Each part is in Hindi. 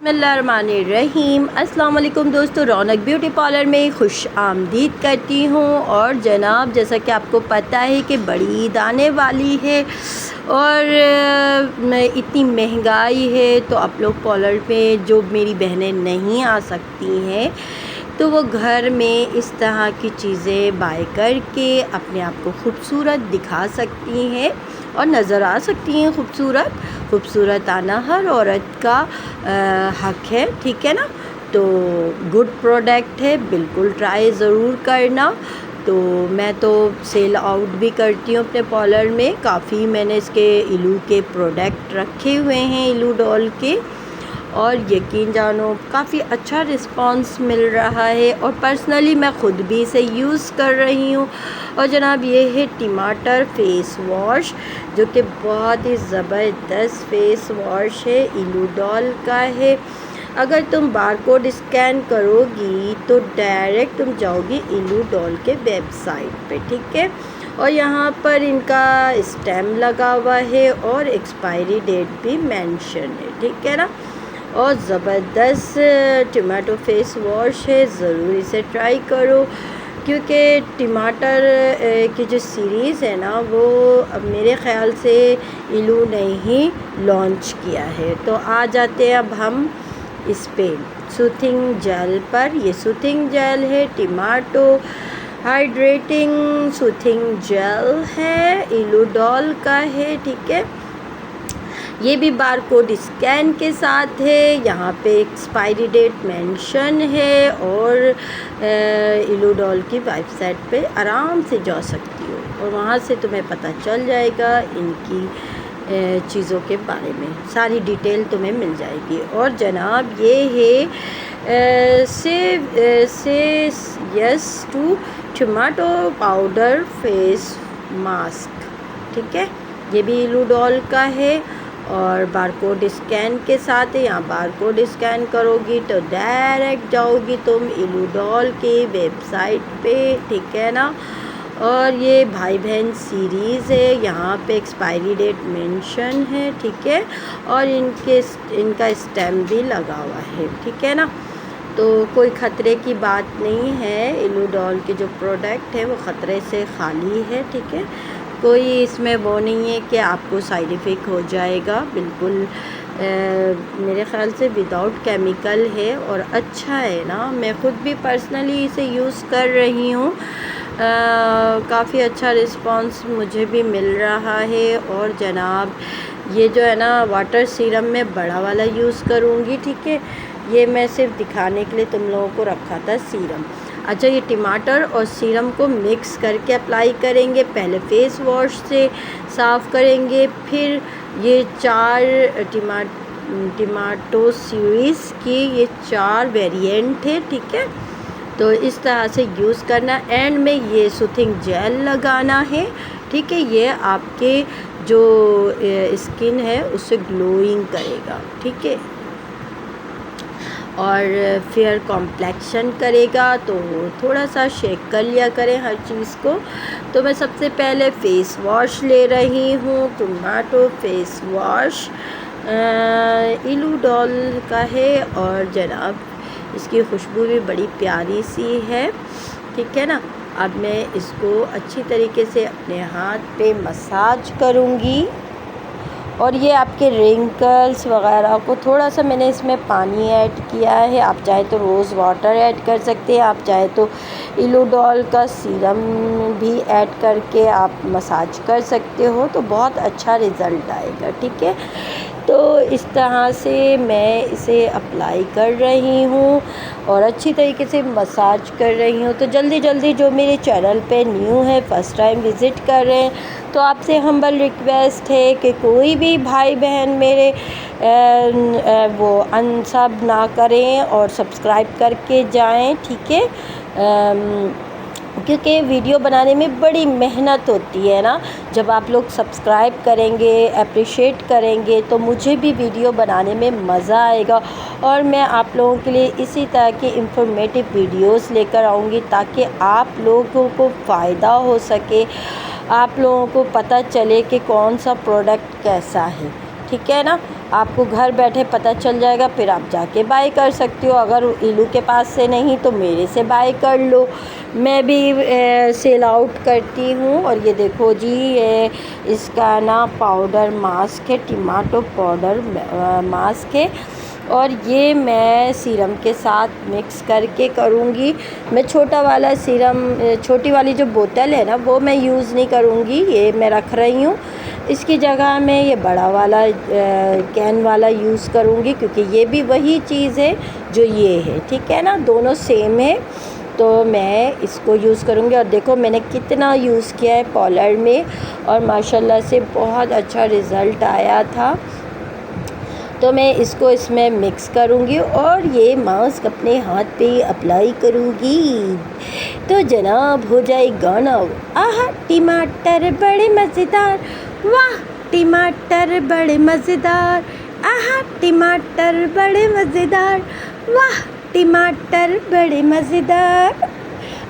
बिस्मिल्लाहिर्रहमानिर्रहीम। अस्सलाम वालेकुम दोस्तों, रौनक ब्यूटी पार्लर में खुश आमदीद करती हूँ। और जनाब, जैसा कि आपको पता है कि बड़ी ईद आने वाली है और इतनी महंगाई है, तो आप लोग पार्लर में जो मेरी बहनें नहीं आ सकती हैं तो वो घर में इस तरह की चीज़ें बाय करके अपने आप को खूबसूरत दिखा सकती हैं और नज़र आ सकती हैं खूबसूरत आना हर औरत का हक है, ठीक है ना। तो गुड प्रोडक्ट है, बिल्कुल ट्राई ज़रूर करना। तो मैं तो सेल आउट भी करती हूँ अपने पार्लर में। काफ़ी मैंने इसके इलू के प्रोडक्ट रखे हुए हैं, इलू डॉल के, और यकीन जानो काफ़ी अच्छा रिस्पांस मिल रहा है और पर्सनली मैं ख़ुद भी इसे यूज़ कर रही हूँ। और जनाब, ये है टमाटर फेस वॉश, जो कि बहुत ही ज़बरदस्त फेस वॉश है, इलू डॉल का है। अगर तुम बारकोड स्कैन करोगी तो डायरेक्ट तुम जाओगी इलू डॉल के वेबसाइट पे, ठीक है। और यहाँ पर इनका स्टैम्प लगा हुआ है और एक्सपायरी डेट भी मेंशन है, ठीक है ना। और ज़बरदस्त टमाटो फेस वॉश है, ज़रूर इसे ट्राई करो, क्योंकि टमाटर की जो सीरीज़ है ना, वो अब मेरे ख़्याल से इलू ने ही लॉन्च किया है। तो आ जाते हैं अब हम इस पे सूथिंग जेल पर। ये सूथिंग जेल है, टमाटो हाइड्रेटिंग सूथिंग जेल है, इलू डॉल का है, ठीक है। ये भी बारकोड स्कैन के साथ है, यहाँ पे एक्सपायरी डेट मेंशन है और इलू डॉल की वेबसाइट पे आराम से जा सकती हो और वहाँ से तुम्हें पता चल जाएगा इनकी चीज़ों के बारे में, सारी डिटेल तुम्हें मिल जाएगी। और जनाब, ये है say yes to tomato powder face mask, ठीक है। ये भी इलू डॉल का है और बारकोड स्कैन के साथ है। यहाँ बारकोड स्कैन करोगी तो डायरेक्ट जाओगी तुम इलू डॉल की वेबसाइट पे, ठीक है ना। और ये भाई बहन सीरीज़ है, यहाँ पे एक्सपायरी डेट मेंशन है, ठीक है। और इनका स्टैम्प भी लगा हुआ है, ठीक है ना। तो कोई ख़तरे की बात नहीं है, इलू डॉल के जो प्रोडक्ट है वो ख़तरे से खाली है, ठीक है। कोई इसमें वो नहीं है कि आपको साइड इफ़ेक्ट हो जाएगा, बिल्कुल मेरे ख़्याल से विदाउट केमिकल है और अच्छा है ना। मैं ख़ुद भी पर्सनली इसे यूज़ कर रही हूँ, काफ़ी अच्छा रिस्पांस मुझे भी मिल रहा है। और जनाब, ये जो है ना वाटर सीरम में बड़ा वाला यूज़ करूँगी, ठीक है। ये मैं सिर्फ दिखाने के लिए तुम लोगों को रखा था सीरम। अच्छा, ये टमाटर और सीरम को मिक्स करके अप्लाई करेंगे। पहले फेस वॉश से साफ़ करेंगे, फिर ये 4 टमाटो सीरीज़ की ये 4 वेरिएंट है, ठीक है। तो इस तरह से यूज़ करना। एंड में ये सूथिंग जेल लगाना है, ठीक है। ये आपके जो स्किन है उससे ग्लोइंग करेगा, ठीक है, और फेयर कॉम्प्लेक्शन करेगा। तो थोड़ा सा शेक कर लिया करें हर चीज़ को। तो मैं सबसे पहले फ़ेस वॉश ले रही हूँ, टमाटो फेस वॉश इलू डॉल का है। और जनाब, इसकी खुशबू भी बड़ी प्यारी सी है, ठीक है ना। अब मैं इसको अच्छी तरीके से अपने हाथ पे मसाज करूँगी। और ये आपके रिंकल्स वग़ैरह को थोड़ा सा मैंने इसमें पानी ऐड किया है, आप चाहे तो रोज़ वाटर ऐड कर सकते हैं, आप चाहे तो इलू डॉल का सीरम भी ऐड करके आप मसाज कर सकते हो, तो बहुत अच्छा रिज़ल्ट आएगा, ठीक है। तो इस तरह से मैं इसे अप्लाई कर रही हूँ और अच्छी तरीके से मसाज कर रही हूँ। तो जल्दी जो मेरे चैनल पे न्यू है, फ़र्स्ट टाइम विज़िट कर रहे हैं, तो आपसे हम्बल रिक्वेस्ट है कि कोई भी भाई बहन मेरे वो अनसब ना करें और सब्सक्राइब करके जाएं, ठीक है। क्योंकि वीडियो बनाने में बड़ी मेहनत होती है ना। जब आप लोग सब्सक्राइब करेंगे, अप्रिशिएट करेंगे, तो मुझे भी वीडियो बनाने में मज़ा आएगा और मैं आप लोगों के लिए इसी तरह की इंफॉर्मेटिव वीडियोस लेकर आऊँगी, ताकि आप लोगों को फ़ायदा हो सके, आप लोगों को पता चले कि कौन सा प्रोडक्ट कैसा है, ठीक है ना। आपको घर बैठे पता चल जाएगा, फिर आप जाके बाय कर सकती हो। अगर इलू के पास से नहीं तो मेरे से बाय कर लो, मैं भी सेल आउट करती हूँ। और ये देखो जी, ये इसका ना पाउडर मास्क है, टमाटो पाउडर मास्क है। और ये मैं सीरम के साथ मिक्स करके करूँगी। मैं छोटा वाला सीरम, छोटी वाली जो बोतल है ना, वो मैं यूज़ नहीं करूँगी, ये मैं रख रही हूँ। इसकी जगह मैं ये बड़ा वाला कैन वाला यूज़ करूँगी, क्योंकि ये भी वही चीज़ है जो ये है, ठीक है ना, दोनों सेम है। तो मैं इसको यूज़ करूँगी। और देखो मैंने कितना यूज़ किया है पॉलर में, और माशाल्लाह से बहुत अच्छा रिज़ल्ट आया था। तो मैं इसको इसमें मिक्स करूँगी और ये मास्क अपने हाथ पे अप्लाई करूँगी, तो जनाब हो जाएगा ना। आहा, टमाटर बड़े मज़ेदार, वाह टमाटर बड़े मज़ेदार, आहा टमाटर बड़े मज़ेदार, वाह टमाटर बड़े मज़ेदार।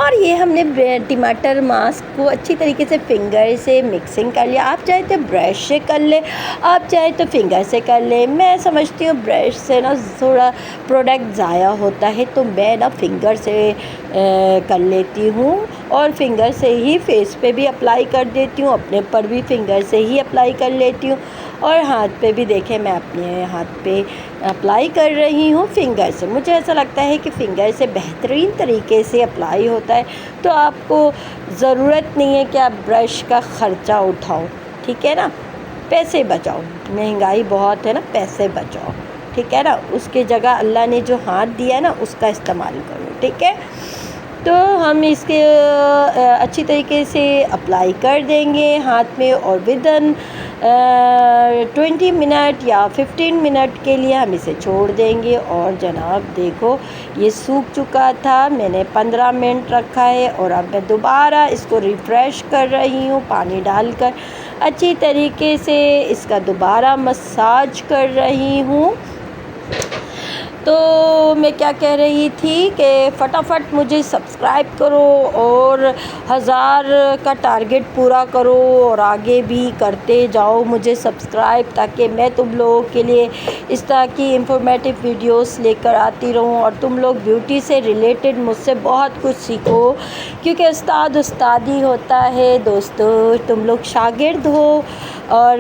और ये हमने टमाटर मास्क को अच्छी तरीके से फिंगर से मिक्सिंग कर लिया। आप चाहे तो ब्रश से कर ले, आप चाहे तो फिंगर से कर ले। मैं समझती हूँ ब्रश से ना थोड़ा प्रोडक्ट ज़ाया होता है, तो मैं ना फिंगर से कर लेती हूँ। और फिंगर से ही फेस पे भी अप्लाई कर देती हूँ, अपने पर भी फिंगर से ही अप्लाई कर लेती हूँ। और हाथ पे भी देखें, मैं अपने हाथ पे अप्लाई कर रही हूँ फिंगर से। मुझे ऐसा लगता है कि फिंगर से बेहतरीन तरीके से अप्लाई होता है, तो आपको ज़रूरत नहीं है कि आप ब्रश का ख़र्चा उठाओ, ठीक है ना। पैसे बचाओ, महंगाई बहुत है ना, पैसे बचाओ, ठीक है ना। उसके जगह अल्लाह ने जो हाथ दिया है ना, उसका इस्तेमाल करो, ठीक है। तो हम इसके अच्छी तरीके से अप्लाई कर देंगे हाथ में, और विदन 20 मिनट या 15 मिनट के लिए हम इसे छोड़ देंगे। और जनाब देखो, ये सूख चुका था, मैंने 15 मिनट रखा है, और अब मैं दोबारा इसको रिफ़्रेश कर रही हूँ पानी डालकर। अच्छी तरीके से इसका दोबारा मसाज कर रही हूँ। तो मैं क्या कह रही थी कि फटाफट मुझे सब्सक्राइब करो और 1000 का टारगेट पूरा करो, और आगे भी करते जाओ मुझे सब्सक्राइब, ताकि मैं तुम लोगों के लिए इस तरह की इंफॉर्मेटिव वीडियोस लेकर आती रहूं, और तुम लोग ब्यूटी से रिलेटेड मुझसे बहुत कुछ सीखो। क्योंकि उस्ताद उस्तादी होता है दोस्तों, तुम लोग शागिर्द हो, और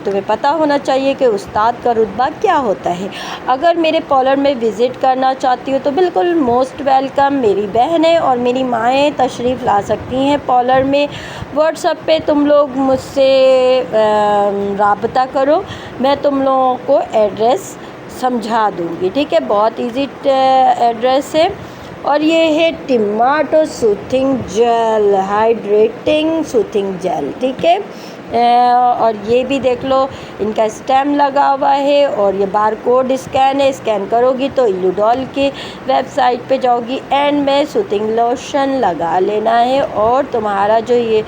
तुम्हें पता होना चाहिए कि उस्ताद का रुतबा क्या होता है। अगर मेरे पार्लर में विज़िट करना चाहती हो तो बिल्कुल मोस्ट वेलकम। मेरी बहनें और मेरी माएँ तशरीफ़ ला सकती हैं पार्लर में। व्हाट्सएप पे तुम लोग मुझसे राब्ता करो, मैं तुम लोगों को एड्रेस समझा दूँगी, ठीक है। बहुत इजी एड्रेस है। और ये है tomato soothing gel, hydrating soothing gel, ठीक है। और ये भी देख लो, इनका स्टैम्प लगा हुआ है, और ये बारकोड स्कैन है। स्कैन करोगी तो इलूडॉल की वेबसाइट पे जाओगी, एंड में सूथिंग लोशन लगा लेना है, और तुम्हारा जो ये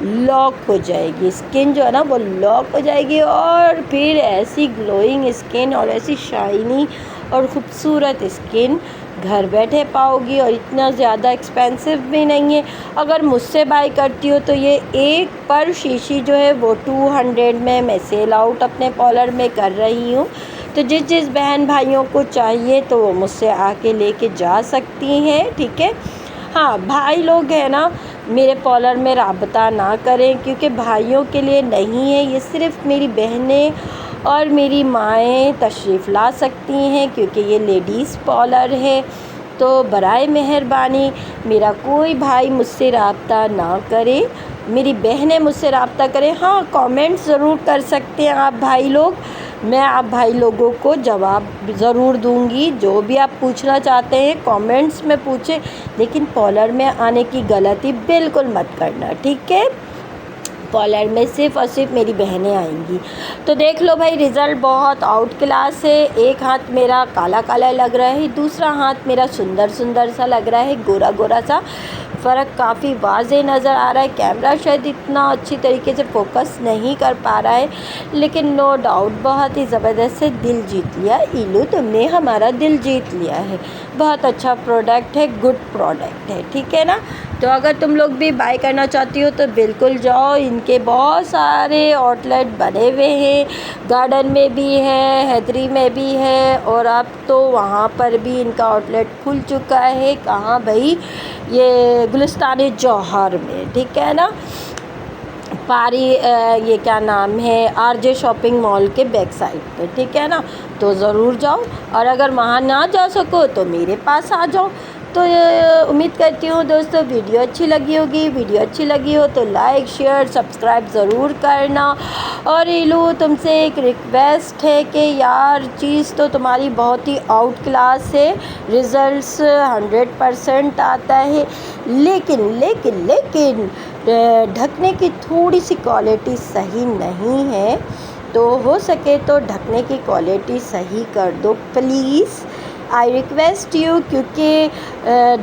लॉक हो जाएगी स्किन, जो है ना वो लॉक हो जाएगी। और फिर ऐसी ग्लोइंग स्किन और ऐसी शाइनी और ख़ूबसूरत स्किन घर बैठे पाओगी, और इतना ज़्यादा एक्सपेंसिव भी नहीं है। अगर मुझसे बाय करती हो तो ये एक पर शीशी जो है वो 200 में मैं सेल आउट अपने पार्लर में कर रही हूँ। तो जिस बहन भाइयों को चाहिए तो वो मुझसे आके लेके जा सकती हैं, ठीक है। हाँ, भाई लोग हैं ना, मेरे पार्लर में राब्ता ना करें, क्योंकि भाइयों के लिए नहीं है, ये सिर्फ़ मेरी बहनें और मेरी माएँ तशरीफ़ ला सकती हैं, क्योंकि ये लेडीज़ पार्लर है। तो बराए मेहरबानी मेरा कोई भाई मुझसे राब्ता ना करे, मेरी बहनें मुझसे राब्ता करें। हाँ, कमेंट ज़रूर कर सकते हैं आप भाई लोग, मैं आप भाई लोगों को जवाब ज़रूर दूंगी। जो भी आप पूछना चाहते हैं कमेंट्स में पूछें, लेकिन पार्लर में आने की गलती बिल्कुल मत करना, ठीक है। पार्लर में सिर्फ़ और सिर्फ मेरी बहनें आएंगी। तो देख लो भाई, रिज़ल्ट बहुत आउट क्लास है। एक हाथ मेरा काला काला लग रहा है, दूसरा हाथ मेरा सुंदर सुंदर सा लग रहा है, गोरा गोरा सा। फ़र्क काफ़ी वाज़े नज़र आ रहा है। कैमरा शायद इतना अच्छी तरीके से फोकस नहीं कर पा रहा है, लेकिन नो डाउट बहुत ही ज़बरदस्त से दिल जीत लिया। इलू, तुमने हमारा दिल जीत लिया है। बहुत अच्छा प्रोडक्ट है, गुड प्रोडक्ट है, ठीक है ना। तो अगर तुम लोग भी बाय करना चाहती हो तो बिल्कुल जाओ, इनके बहुत सारे आउटलेट बने हुए हैं, गार्डन में भी है, हैदरी में भी है, और अब तो वहाँ पर भी इनका आउटलेट खुल चुका है। कहाँ भाई, ये गुलिस्तान जौहर में, ठीक है ना, ये क्या नाम है, आरजे शॉपिंग मॉल के बैक साइड पे, ठीक है ना। तो ज़रूर जाओ, और अगर वहाँ ना जा सको तो मेरे पास आ जाओ। तो उम्मीद करती हूँ दोस्तों वीडियो अच्छी लगी होगी। वीडियो अच्छी लगी हो तो लाइक शेयर सब्सक्राइब ज़रूर करना। और ये लो, तुमसे एक रिक्वेस्ट है कि यार चीज़ तो तुम्हारी बहुत ही आउट क्लास है, रिज़ल्ट्स 100% आता है, लेकिन ढकने की थोड़ी सी क्वालिटी सही नहीं है। तो हो सके तो ढकने की क्वालिटी सही कर दो प्लीज़, आई रिक्वेस्ट यू, क्योंकि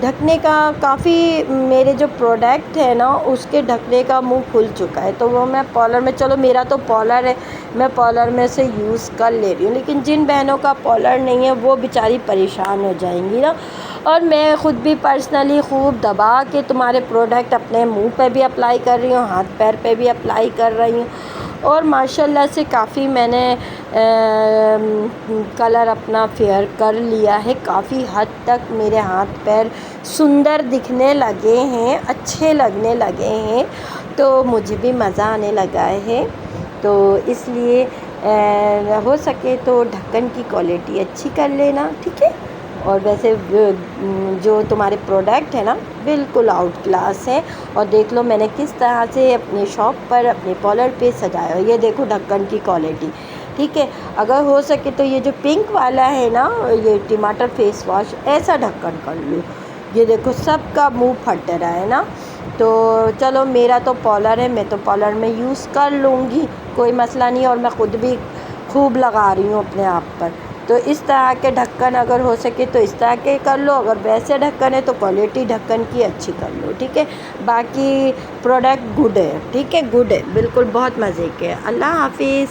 ढकने का काफ़ी मेरे जो प्रोडक्ट है ना उसके ढकने का मुंह खुल चुका है। तो वो मैं पॉलर में, चलो मेरा तो पॉलर है, मैं पॉलर में से यूज़ कर ले रही हूँ, लेकिन जिन बहनों का पॉलर नहीं है वो बेचारी परेशान हो जाएंगी ना। और मैं ख़ुद भी पर्सनली खूब दबा के तुम्हारे प्रोडक्ट अपने मुंह पे भी अप्लाई कर रही हूँ, हाथ पैर पे भी अप्लाई कर रही हूँ, और माशाल्लाह से काफ़ी मैंने कलर अपना फेयर कर लिया है। काफ़ी हद तक मेरे हाथ पैर सुंदर दिखने लगे हैं, अच्छे लगने लगे हैं, तो मुझे भी मज़ा आने लगा है। तो इसलिए हो सके तो ढक्कन की क्वालिटी अच्छी कर लेना, ठीक है। और वैसे जो तुम्हारे प्रोडक्ट है ना बिल्कुल आउट क्लास है। और देख लो मैंने किस तरह से अपने शॉप पर अपने पॉलर पे सजाया है, ये देखो ढक्कन की क्वालिटी, ठीक है। अगर हो सके तो ये जो पिंक वाला है ना, ये टमाटर फेस वॉश, ऐसा ढक्कन कर लो। ये देखो सबका मुंह फट रहा है ना। तो चलो मेरा तो पॉलर है, मैं तो पॉलर में यूज़ कर लूँगी, कोई मसला नहीं, और मैं ख़ुद भी खूब लगा रही हूँ अपने आप पर। तो इस तरह के ढक्कन अगर हो सके तो इस तरह के कर लो, अगर वैसे ढक्कन है तो क्वालिटी ढक्कन की अच्छी कर लो, ठीक है। बाकी प्रोडक्ट गुड है, ठीक है, गुड है, बिल्कुल बहुत मज़े के। अल्लाह हाफिज़।